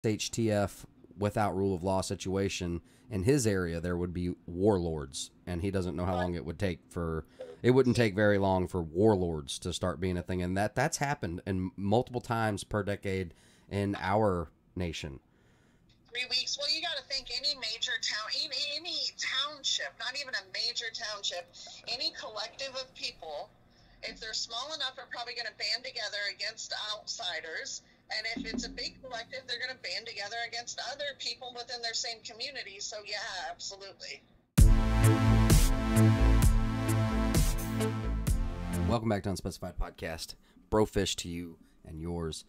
Shtf without rule of law situation in his area, there would be warlords, and he doesn't know how long it would take for. It wouldn't take very long for warlords to start being a thing, and that's happened and multiple times per decade in our nation. 3 weeks. Well, you got to think any major town, any township, not even a major township, any collective of people, if they're small enough, are probably going to band together against outsiders. And if it's a big collective, they're going to band together against other people within their same community. So, yeah, absolutely. Welcome back to Unspecified Podcast. Brofish to you and yours.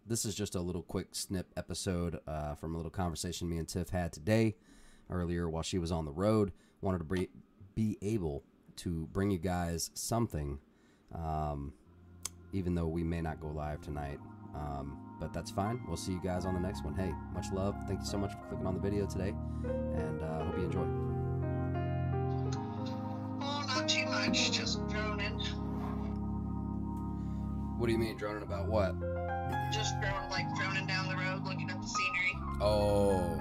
This is just a little quick snip episode from a little conversation me and Tiff had today, earlier while she was on the road. Wanted to be able to bring you guys something, even though we may not go live tonight. But that's fine. We'll see you guys on the next one. Hey, much love. Thank you so much for clicking on the video today, and hope you enjoy. Oh, not too much. Just droning. What do you mean, droning about what? Just droning down the road, looking at the scenery. Oh,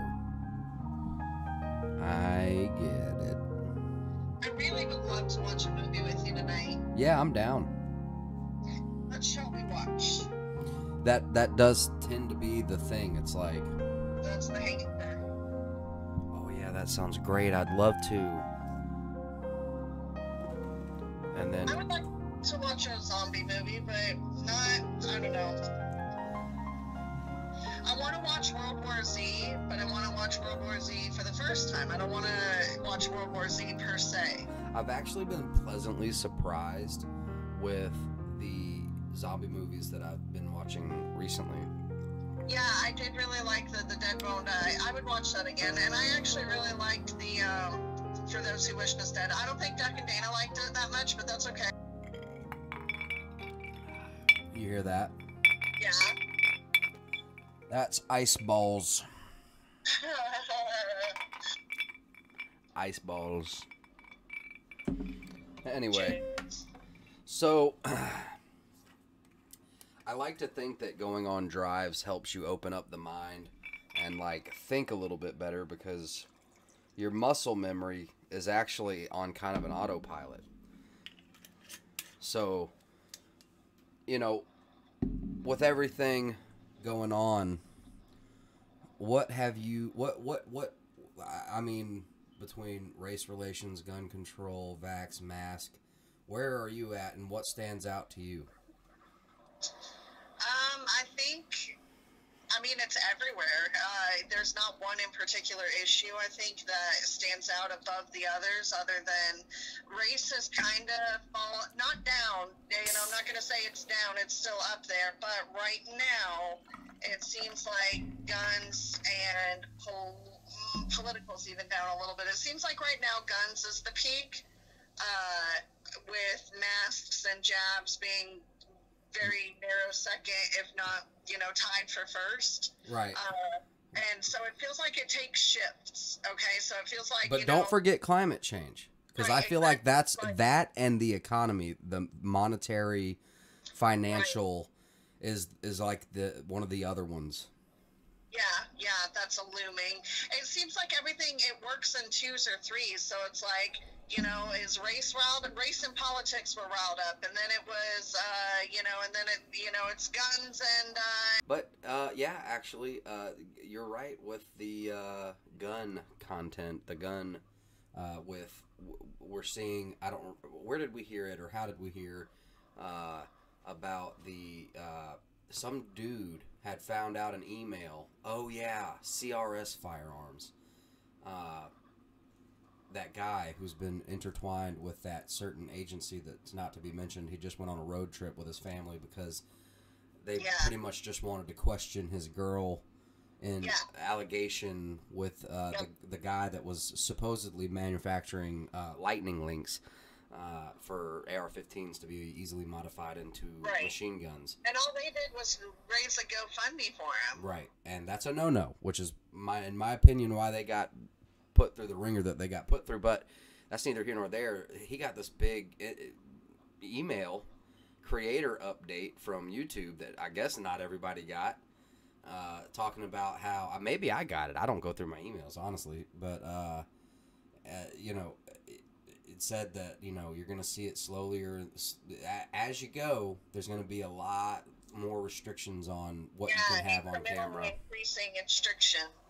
I get it. I really would love to watch a movie with you tonight. Yeah, I'm down. What shall we watch? That does tend to be the thing. It's like, That's the hangover. oh yeah, that sounds great. I'd love to. And then I would like to watch a zombie movie, but not, I don't know. I want to watch World War Z, but I want to watch World War Z for the first time. I don't want to watch World War Z per se. I've actually been pleasantly surprised with the zombie movies that I've been watching recently. Yeah, I did really like the Dead Won't Die. I would watch that again, and I actually really liked the For Those Who Wish Us Dead. I don't think Duck and Dana liked it that much, but that's okay. You hear that? Yeah. That's ice balls. Ice balls. Anyway, so I like to think that going on drives helps you open up the mind and like think a little bit better, because your muscle memory is actually on kind of an autopilot. So, you know, with everything going on, what I mean, between race relations, gun control, vax, mask, where are you at, and what stands out to you? I mean, it's everywhere. There's not one in particular issue, I think, that stands out above the others, other than race has kind of fallen, not down, I'm not going to say it's down, it's still up there, but right now, it seems like guns and political's even down a little bit. It seems like right now guns is the peak, with masks and jabs being very narrow second, if not, tied for first. Right. And so it feels like it takes shifts. Okay, so it feels like. But don't forget climate change, because right, I feel like that's that and the economy, the monetary, financial, right, is like one of the other ones. Yeah, that's a looming. It seems like everything, it works in twos or threes. So it's like, is race riled up? Race and politics were riled up, and then it was, and then it's guns and. But yeah, actually, you're right with the gun content. The gun we're seeing. Where did we hear it, or how did we hear about the some dude had found out an email. Oh yeah, CRS Firearms. That guy who's been intertwined with that certain agency that's not to be mentioned, he just went on a road trip with his family because they pretty much just wanted to question his girl in allegation with the guy that was supposedly manufacturing lightning links for AR-15s to be easily modified into machine guns. And all they did was raise a GoFundMe for him. Right, and that's a no-no, which is, in my opinion, why they got put through the ringer that they got put through. But that's neither here nor there. He got this big email creator update from YouTube that I guess not everybody got. talking about how maybe I got it. I don't go through my emails honestly, but you know, it said that you're going to see it slowly or as you go. There's going to be a lot more restrictions on what you can have on camera. Increasing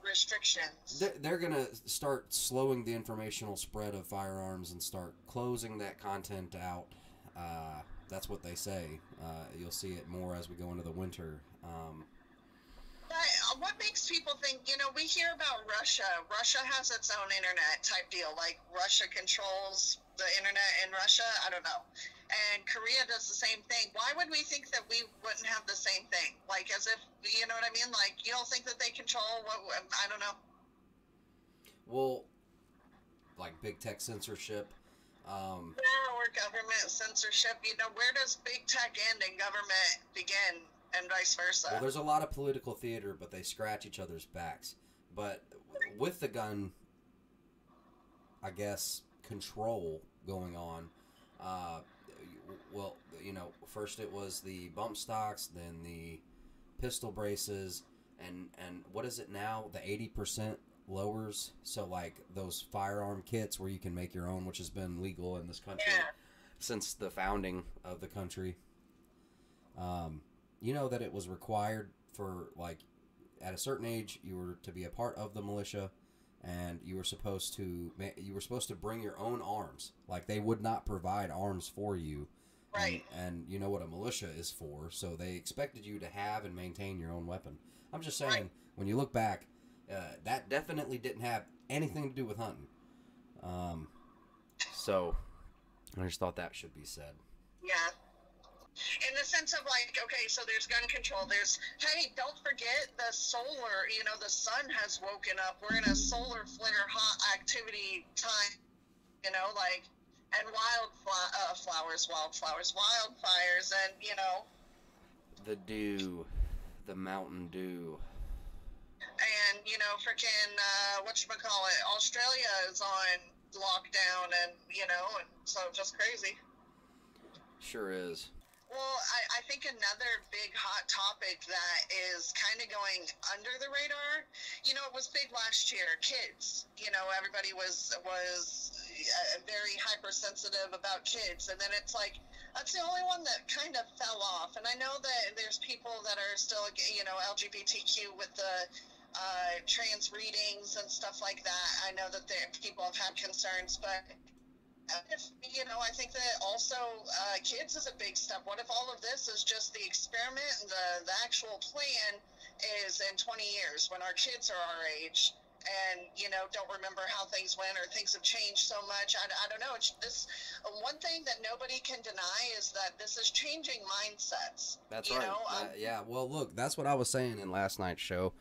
restrictions. They're going to start slowing the informational spread of firearms and start closing that content out. That's what they say. You'll see it more as we go into the winter. What makes people think, we hear about Russia. Russia has its own internet type deal. Like, Russia controls the internet in Russia? I don't know. And Korea does the same thing. Why would we think that we wouldn't have the same thing? Like, as if, you know what I mean? Like, you don't think that they control what, I don't know. Well, like big tech censorship. Or government censorship. Where does big tech end and government begin? And vice versa. Well, there's a lot of political theater, but they scratch each other's backs. But with the gun, I guess, control going on, well, first it was the bump stocks, then the pistol braces, and what is it now? The 80% lowers. So, like, those firearm kits where you can make your own, which has been legal in this country since the founding of the country. You know that it was required for, like, at a certain age, you were to be a part of the militia, and you were supposed to bring your own arms. Like, they would not provide arms for you. Right. And you know what a militia is for, so they expected you to have and maintain your own weapon. I'm just saying, when you look back, that definitely didn't have anything to do with hunting. So, I just thought that should be said. Yeah. In the sense of, like, okay, so there's gun control. There's, hey, don't forget the solar, the sun has woken up. We're in a solar flare hot activity time, and wildfires, and, The dew, the mountain dew. And, freaking, whatchamacallit, Australia is on lockdown, and, and so just crazy. Sure is. Well, I think another big hot topic that is kind of going under the radar, it was big last year, kids. Everybody was very hypersensitive about kids, and then it's like, that's the only one that kind of fell off. And I know that there's people that are still, LGBTQ with the trans readings and stuff like that. I know that people have had concerns, but I think that also kids is a big step. What if all of this is just the experiment and the actual plan is in 20 years when our kids are our age and, don't remember how things went or things have changed so much. I don't know. It's this one thing that nobody can deny is that this is changing mindsets. That's right. Yeah. Well, look, that's what I was saying in last night's show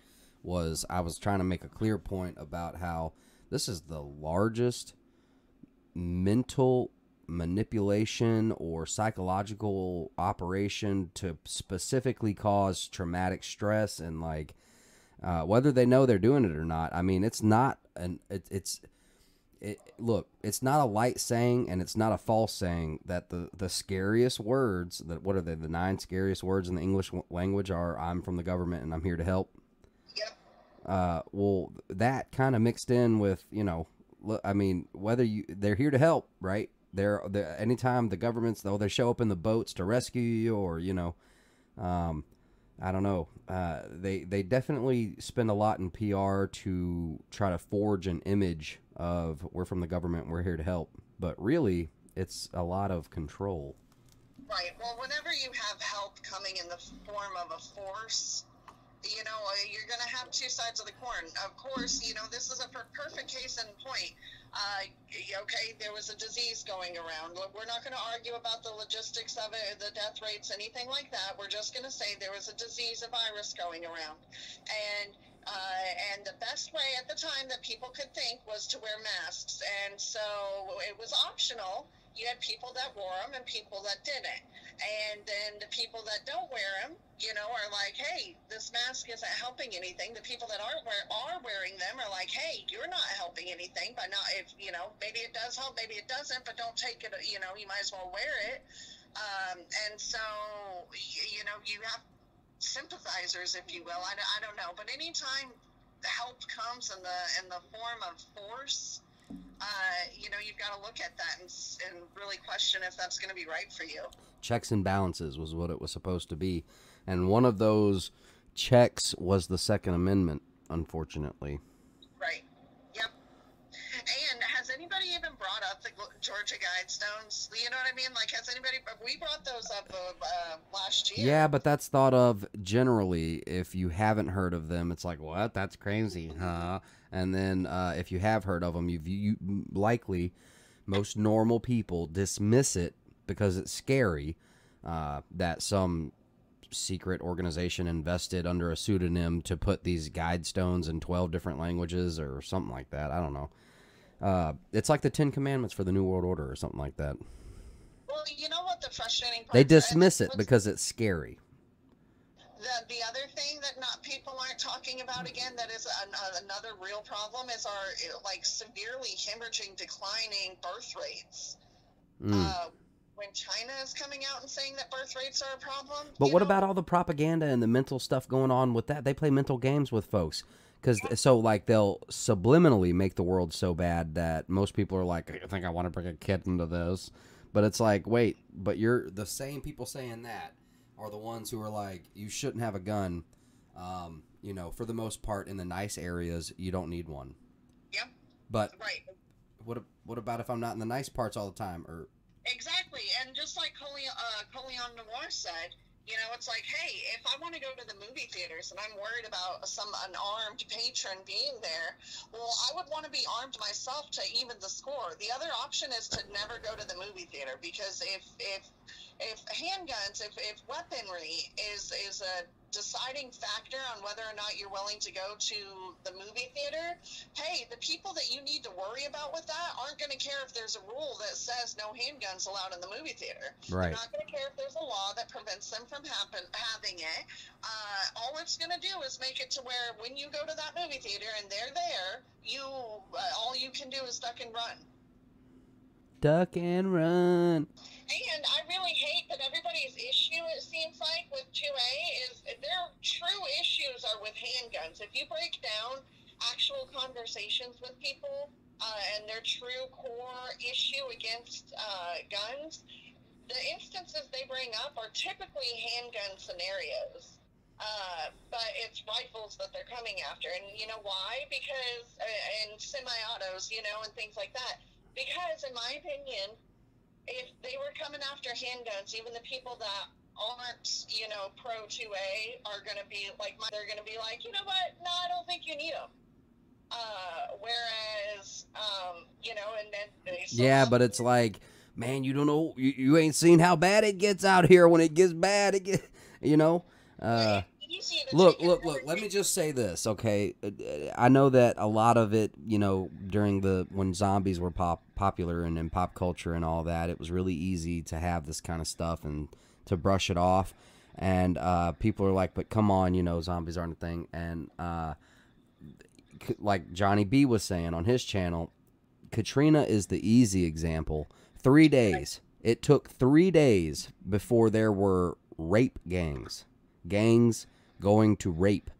was I was trying to make a clear point about how this is the largest mental manipulation or psychological operation to specifically cause traumatic stress and whether they know they're doing it or not. I mean, it's not look, it's not a light saying and it's not a false saying that the scariest words that what are they, the 9 scariest words in the English language are I'm from the government and I'm here to help. Yep. Well, that kind of mixed in with, I mean, they're here to help, right? They're anytime the government's, though, they show up in the boats to rescue you or, I don't know. They definitely spend a lot in PR to try to forge an image of we're from the government, we're here to help. But really, it's a lot of control. Right. Well, whenever you have help coming in the form of a force, you're going to have two sides of the coin. Of course, this is a perfect case in point. Okay, there was a disease going around. We're not going to argue about the logistics of it, the death rates, anything like that. We're just going to say there was a disease, a virus going around. And the best way at the time that people could think was to wear masks. And so it was optional. You had people that wore them and people that didn't. And then the people that don't wear them, are like, hey, this mask isn't helping anything. The people that are wearing them are like, hey, you're not helping anything. But not if, maybe it does help, maybe it doesn't, but don't take it, you might as well wear it. And so, you have sympathizers, if you will. I don't know, but anytime help comes in the form of force, you know, you've got to look at that and really question if that's going to be right for you. Checks and balances was what it was supposed to be, and one of those checks was the Second Amendment, unfortunately. Right. Yep. And has anybody even brought up the Georgia Guidestones? You know what I mean? Like, has anybody? We brought those up last year. Yeah, but that's thought of generally. If you haven't heard of them, it's like, what? That's crazy, huh? And then if you have heard of them, you likely, most normal people dismiss it because it's scary that some secret organization invested under a pseudonym to put these Guidestones in 12 different languages or something like that. I don't know. It's like the 10 Commandments for the New World Order or something like that. Well, you know what the frustrating part They dismiss it because it's scary. The other thing that people aren't talking about, again, that is another real problem, is our like severely hemorrhaging, declining birth rates. When China is coming out and saying that birth rates are a problem. But what about all the propaganda and the mental stuff going on with that? They play mental games with folks. Because so, like, they'll subliminally make the world so bad that most people are like, I think I want to bring a kid into this. But it's like, wait, but you're the same people saying that are the ones who are like, you shouldn't have a gun. You know, for the most part, in the nice areas, you don't need one. Yep. But right. What about if I'm not in the nice parts all the time? Or exactly, and just like Coleon Noir said, you know, it's like, hey, if I want to go to the movie theaters and I'm worried about an armed patron being there, well, I would want to be armed myself to even the score. The other option is to never go to the movie theater, because if handguns, if weaponry is a deciding factor on whether or not you're willing to go to the movie theater, hey, the people that you need to worry about with that aren't going to care if there's a rule that says no handguns allowed in the movie theater. Right. They're not going to care if there's a law that prevents them from having it. All it's going to do is make it to where when you go to that movie theater and they're there, all you can do is duck and run. Duck and run. And I really hate that everybody's issue, it seems like, with 2A is their true issues are with handguns. If you break down actual conversations with people and their true core issue against guns, the instances they bring up are typically handgun scenarios. But it's rifles that they're coming after. And you know why? Because, and semi-autos, you know, and things like that. Because, in my opinion, if they were coming after handguns, even the people that aren't, you know, pro 2A are going to be like, they're going to be like, you know what? No, I don't think you need them. Whereas, you know, and then they yeah, but it's like, man, you don't know, you ain't seen how bad it gets out here. When it gets bad, it gets, you know. Look, let me just say this, okay? I know that a lot of it, you know, during when zombies were popular and in pop culture and all that, it was really easy to have this kind of stuff and to brush it off. And people are like, but come on, you know, zombies aren't a thing. And like Johnny B was saying on his channel, Katrina is the easy example. 3 days. It took 3 days before there were rape gangs going to rape,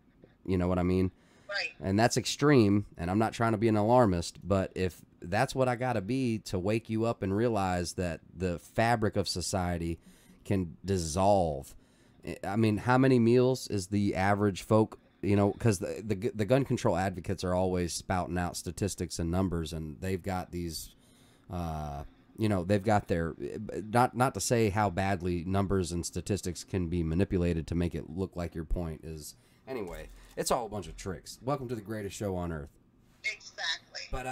you know what I mean? Right. And that's extreme, and I'm not trying to be an alarmist, but if that's what I gotta be to wake you up and realize that the fabric of society can dissolve. I mean, how many meals is the average folk, you know, because the gun control advocates are always spouting out statistics and numbers, and they've got these you know, they've got their, not to say how badly numbers and statistics can be manipulated to make it look like your point is, anyway, it's all a bunch of tricks. Welcome to the greatest show on earth. Exactly. But,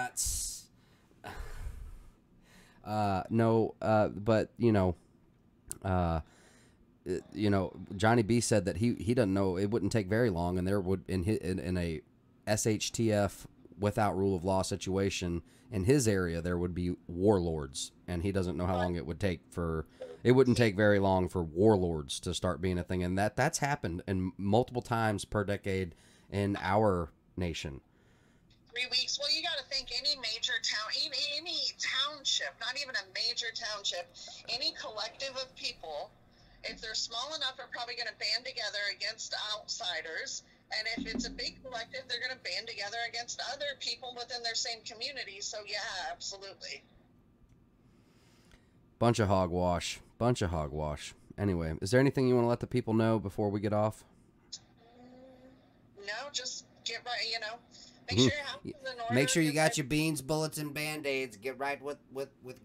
but, you know, Johnny B said that he doesn't know, it wouldn't take very long, and there would, in a SHTF without rule of law situation, in his area, there would be warlords, and he doesn't know how long it would take it wouldn't take very long for warlords to start being a thing, and that's happened in multiple times per decade in our nation. 3 weeks. Well, you got to think any major town, any township, not even a major township, any collective of people If they're small enough, they're probably going to band together against outsiders. And if it's a big collective, they're going to band together against other people within their same community. So, yeah, absolutely. Bunch of hogwash. Bunch of hogwash. Anyway, is there anything you want to let the people know before we get off? No, just get right, you know. Make sure your house is in order. Make sure you got your beans, bullets, and Band-Aids. Get right with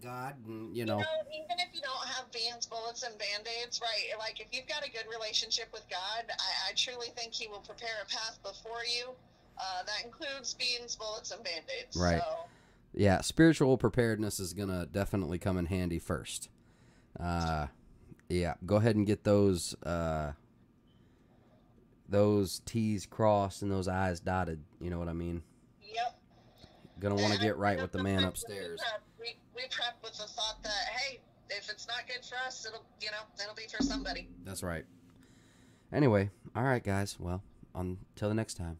God, and, you know. Even if you don't have beans, bullets, and Band-Aids, right, like, if you've got a good relationship with God, I truly think he will prepare a path before you. That includes beans, bullets, and Band-Aids. Right. So. Yeah, spiritual preparedness is going to definitely come in handy first. Yeah, go ahead and get those T's crossed and those I's dotted. You know what I mean? Yep. Gonna want to get right with the man upstairs. We prep with the thought that, hey, if it's not good for us, it'll be for somebody. That's right. Anyway, all right, guys. Well, until the next time.